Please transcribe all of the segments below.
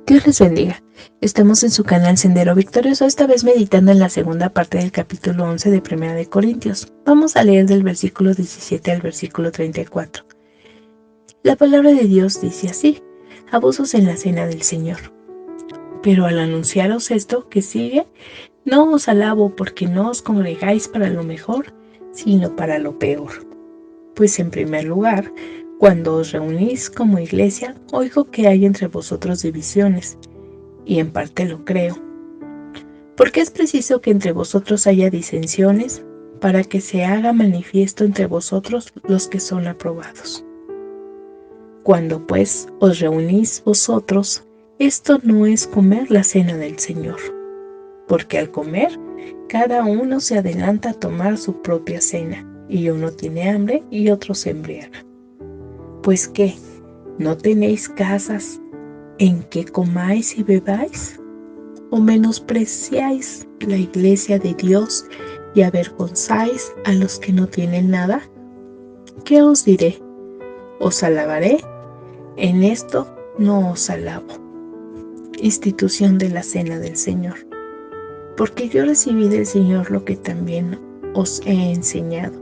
Dios les bendiga. Estamos en su canal Sendero Victorioso, esta vez meditando en la segunda parte del capítulo 11 de Primera de Corintios. Vamos a leer del versículo 17 al versículo 34. La palabra de Dios dice así: abusos en la cena del Señor. Pero al anunciaros esto que sigue, no os alabo porque no os congregáis para lo mejor, sino para lo peor. Pues en primer lugar, cuando os reunís como iglesia, oigo que hay entre vosotros divisiones, y en parte lo creo. Porque es preciso que entre vosotros haya disensiones, para que se haga manifiesto entre vosotros los que son aprobados. Cuando pues os reunís vosotros, esto no es comer la cena del Señor, porque al comer, cada uno se adelanta a tomar su propia cena, y uno tiene hambre y otro se embriaga. Pues ¿qué? ¿No tenéis casas en que comáis y bebáis? ¿O menospreciáis la iglesia de Dios y avergonzáis a los que no tienen nada? ¿Qué os diré? ¿Os alabaré? En esto no os alabo. Institución de la cena del Señor. Porque yo recibí del Señor lo que también os he enseñado,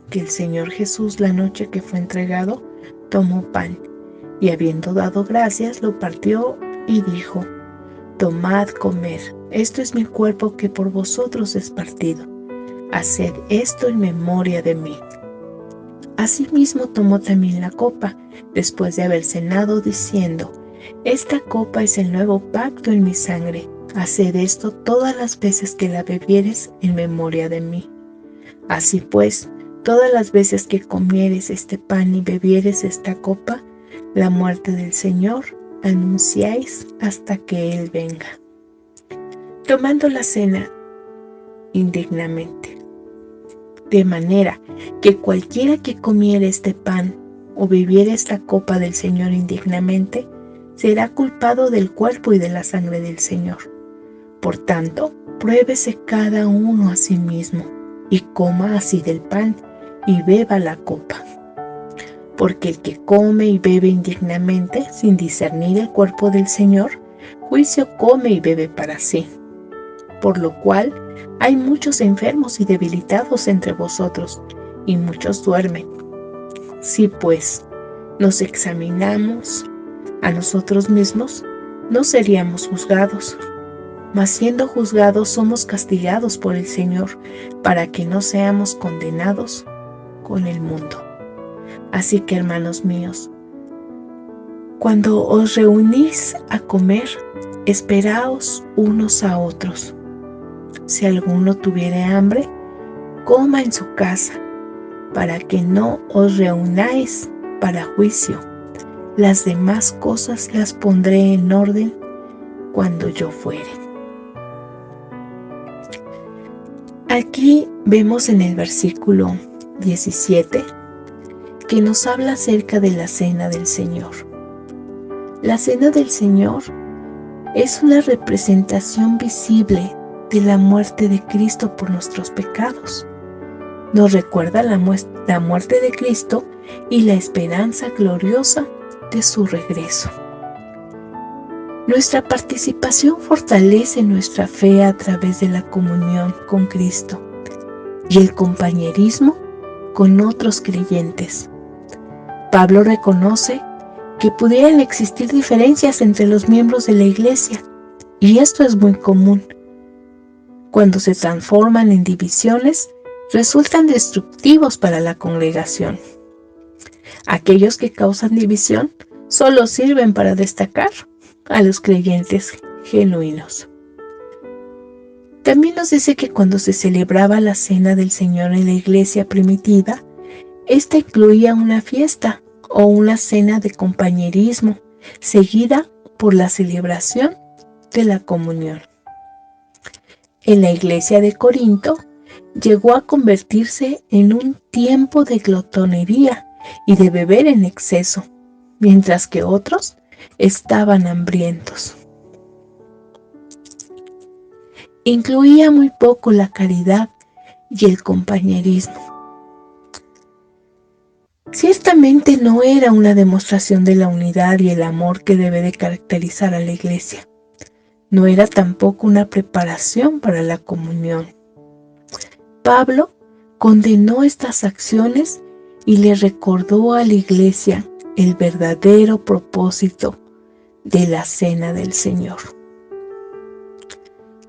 que el Señor Jesús, la noche que fue entregado, tomó pan, y habiendo dado gracias, lo partió y dijo: tomad, comed, esto es mi cuerpo que por vosotros es partido. Haced esto en memoria de mí. Asimismo tomó también la copa, después de haber cenado, diciendo: esta copa es el nuevo pacto en mi sangre. Haced esto todas las veces que la bebiereis en memoria de mí. Así pues, todas las veces que comiereis este pan y bebiereis esta copa, la muerte del Señor anunciáis hasta que Él venga. Tomando la cena indignamente, de manera que cualquiera que comiere este pan o bebiere esta copa del Señor indignamente, será culpado del cuerpo y de la sangre del Señor. Por tanto, pruébese cada uno a sí mismo, y coma así del pan, y beba la copa. Porque el que come y bebe indignamente, sin discernir el cuerpo del Señor, juicio come y bebe para sí. Por lo cual, hay muchos enfermos y debilitados entre vosotros, y muchos duermen. Si pues nos examinamos a nosotros mismos, no seríamos juzgados. Mas siendo juzgados, somos castigados por el Señor, para que no seamos condenados con el mundo. Así que, hermanos míos, cuando os reunís a comer, esperaos unos a otros. Si alguno tuviere hambre, coma en su casa, para que no os reunáis para juicio. Las demás cosas las pondré en orden cuando yo fuere. Aquí vemos en el versículo 17 que nos habla acerca de la cena del Señor. La cena del Señor es una representación visible de la muerte de Cristo por nuestros pecados. Nos recuerda la muerte de Cristo y la esperanza gloriosa de su regreso. Nuestra participación fortalece nuestra fe a través de la comunión con Cristo y el compañerismo con otros creyentes. Pablo reconoce que pudieran existir diferencias entre los miembros de la iglesia, y esto es muy común. Cuando se transforman en divisiones, resultan destructivos para la congregación. Aquellos que causan división solo sirven para destacar a los creyentes genuinos. También nos dice que cuando se celebraba la cena del Señor en la iglesia primitiva, esta incluía una fiesta o una cena de compañerismo, seguida por la celebración de la comunión. En la iglesia de Corinto, llegó a convertirse en un tiempo de glotonería y de beber en exceso, mientras que otros estaban hambrientos. Incluía muy poco la caridad y el compañerismo. Ciertamente no era una demostración de la unidad y el amor que debe de caracterizar a la iglesia. No era tampoco una preparación para la comunión. Pablo condenó estas acciones y le recordó a la iglesia el verdadero propósito de la Cena del Señor.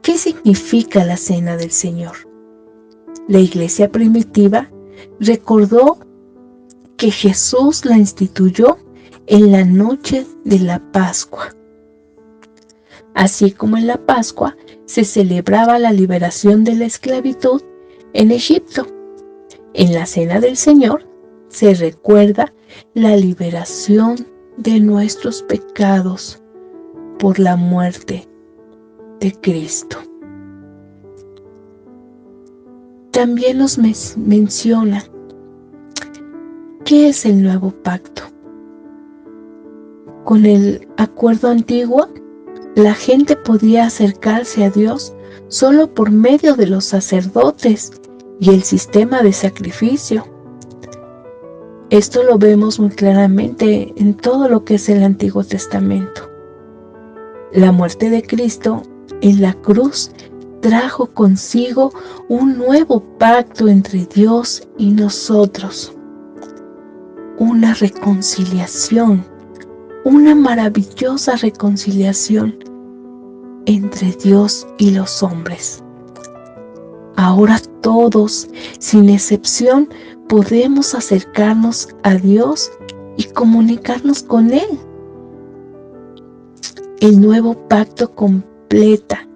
¿Qué significa la Cena del Señor? La iglesia primitiva recordó que Jesús la instituyó en la noche de la Pascua. Así como en la Pascua se celebraba la liberación de la esclavitud en Egipto, en la Cena del Señor se recuerda la liberación de nuestros pecados por la muerte de Cristo. También nos menciona qué es el nuevo pacto. Con el acuerdo antiguo, la gente podía acercarse a Dios solo por medio de los sacerdotes y el sistema de sacrificio. Esto lo vemos muy claramente en todo lo que es el Antiguo Testamento. La muerte de Cristo en la cruz trajo consigo un nuevo pacto entre Dios y nosotros. Una reconciliación, una maravillosa reconciliación entre Dios y los hombres. Ahora todos, sin excepción, podemos acercarnos a Dios y comunicarnos con Él. El nuevo pacto completa,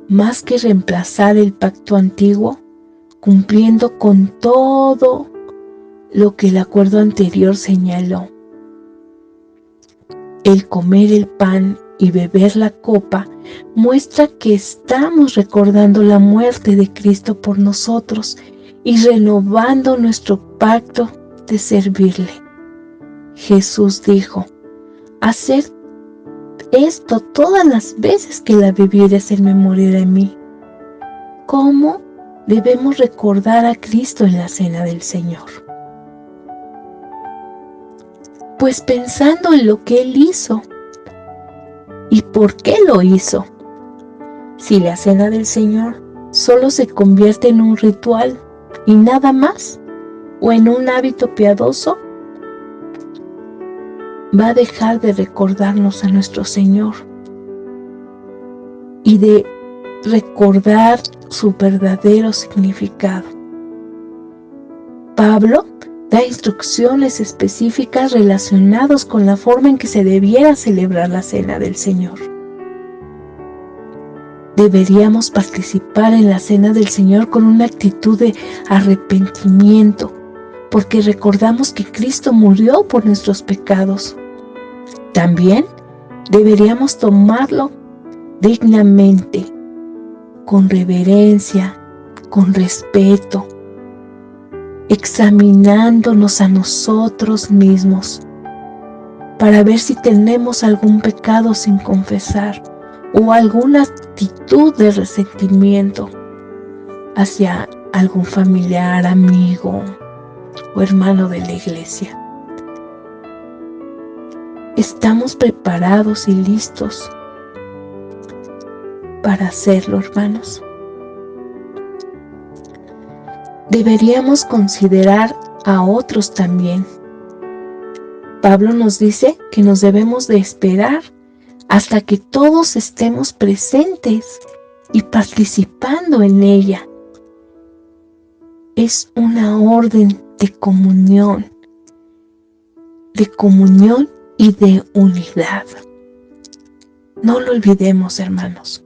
más que reemplazar el pacto antiguo, cumpliendo con todo lo que el acuerdo anterior señaló. El comer el pan y beber la copa muestra que estamos recordando la muerte de Cristo por nosotros y renovando nuestro pacto de servirle. Jesús dijo: haced esto todas las veces que la bebiereis en memoria de mí. ¿Cómo debemos recordar a Cristo en la Cena del Señor? Pues pensando en lo que Él hizo y por qué lo hizo. Si la Cena del Señor solo se convierte en un ritual y nada más, o en un hábito piadoso, va a dejar de recordarnos a nuestro Señor y de recordar su verdadero significado. Pablo da instrucciones específicas relacionadas con la forma en que se debiera celebrar la Cena del Señor. Deberíamos participar en la Cena del Señor con una actitud de arrepentimiento, porque recordamos que Cristo murió por nuestros pecados. También deberíamos tomarlo dignamente, con reverencia, con respeto, examinándonos a nosotros mismos para ver si tenemos algún pecado sin confesar o alguna actitud de resentimiento hacia algún familiar, amigo o hermano de la iglesia. ¿Estamos preparados y listos para hacerlo, hermanos? Deberíamos considerar a otros también. Pablo nos dice que nos debemos de esperar hasta que todos estemos presentes y participando en ella. Es una orden de comunión y de unidad. No lo olvidemos, hermanos.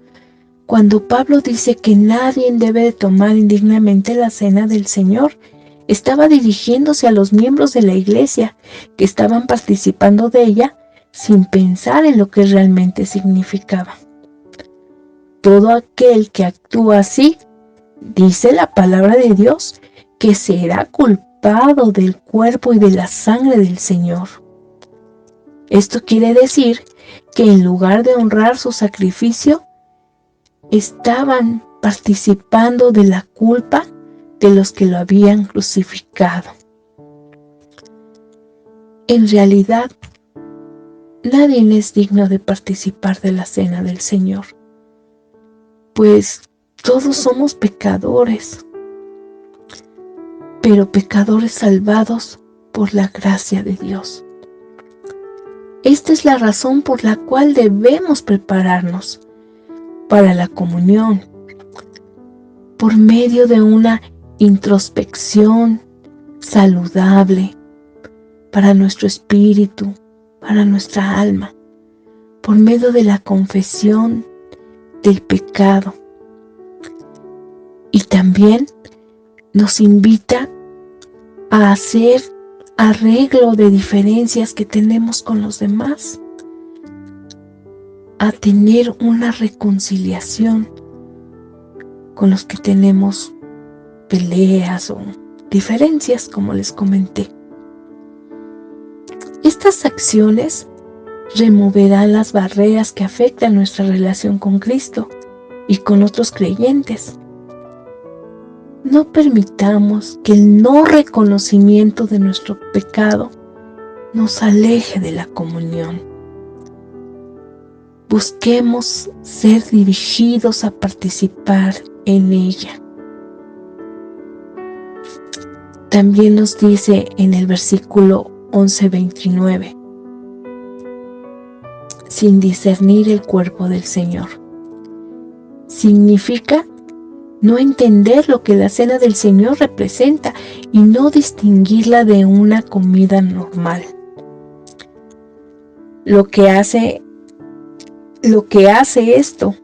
Cuando Pablo dice que nadie debe de tomar indignamente la Cena del Señor, estaba dirigiéndose a los miembros de la iglesia que estaban participando de ella sin pensar en lo que realmente significaba. Todo aquel que actúa así, dice la palabra de Dios, que será culpado del cuerpo y de la sangre del Señor. Esto quiere decir que en lugar de honrar su sacrificio, estaban participando de la culpa de los que lo habían crucificado. En realidad, nadie es digno de participar de la cena del Señor, pues todos somos pecadores, pero pecadores salvados por la gracia de Dios. Esta es la razón por la cual debemos prepararnos para la comunión, por medio de una introspección saludable para nuestro espíritu, para nuestra alma, por medio de la confesión del pecado. Y también nos invita a hacer arreglo de diferencias que tenemos con los demás, a tener una reconciliación con los que tenemos peleas o diferencias, como les comenté. Estas acciones removerán las barreras que afectan nuestra relación con Cristo y con otros creyentes. No permitamos que el no reconocimiento de nuestro pecado nos aleje de la comunión. Busquemos ser dirigidos a participar en ella. También nos dice en el versículo 11:29, sin discernir el cuerpo del Señor. Significa no entender lo que la cena del Señor representa y no distinguirla de una comida normal. Lo que hace esto,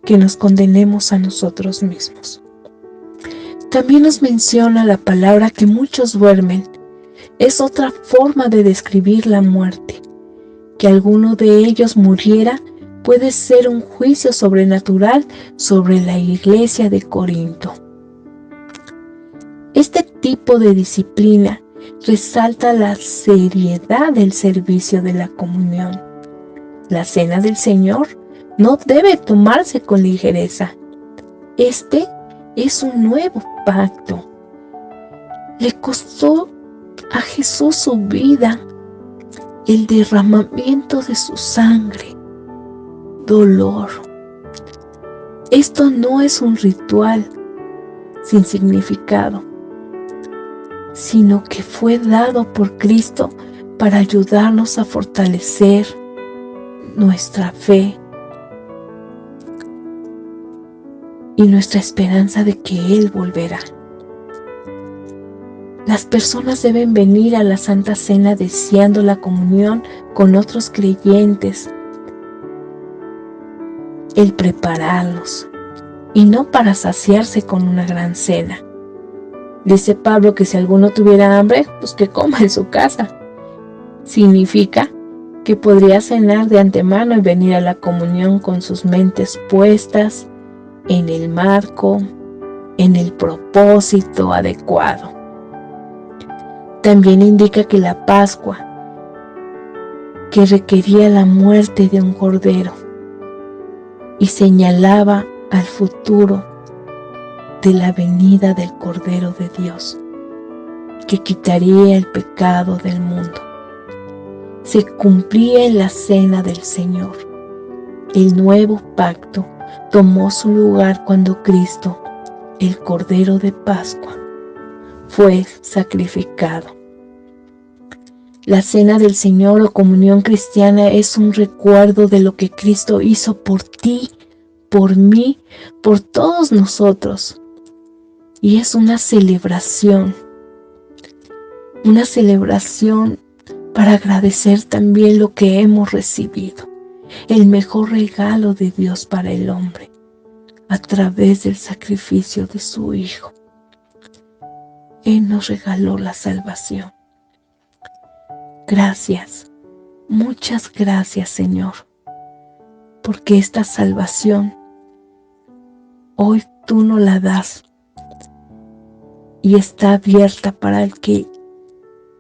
que nos condenemos a nosotros mismos. También nos menciona la palabra que muchos duermen. Es otra forma de describir la muerte. Que alguno de ellos muriera puede ser un juicio sobrenatural sobre la iglesia de Corinto. Este tipo de disciplina resalta la seriedad del servicio de la comunión. La cena del Señor no debe tomarse con ligereza. Este es un nuevo pacto. Le costó a Jesús su vida, el derramamiento de su sangre, dolor. Esto no es un ritual sin significado, sino que fue dado por Cristo para ayudarnos a fortalecer nuestra fe y nuestra esperanza de que Él volverá. Las personas deben venir a la Santa Cena deseando la comunión con otros creyentes, el prepararlos, y no para saciarse con una gran cena. Dice Pablo que si alguno tuviera hambre, pues que coma en su casa. Significa que podría cenar de antemano y venir a la comunión con sus mentes puestas en el marco, en el propósito adecuado. También indica que la Pascua, que requería la muerte de un cordero, y señalaba al futuro de la venida del Cordero de Dios, que quitaría el pecado del mundo. Se cumplía en la cena del Señor. El nuevo pacto tomó su lugar cuando Cristo, el Cordero de Pascua, fue sacrificado. La cena del Señor o comunión cristiana es un recuerdo de lo que Cristo hizo por ti, por mí, por todos nosotros. Y es una celebración para agradecer también lo que hemos recibido, el mejor regalo de Dios para el hombre, a través del sacrificio de su Hijo. Él nos regaló la salvación. Gracias, muchas gracias, Señor, porque esta salvación hoy tú nos la das y está abierta para el que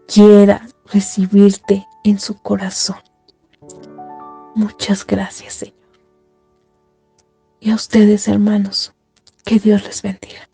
quiera recibirte en su corazón. Muchas gracias, Señor. Y a ustedes, hermanos, que Dios les bendiga.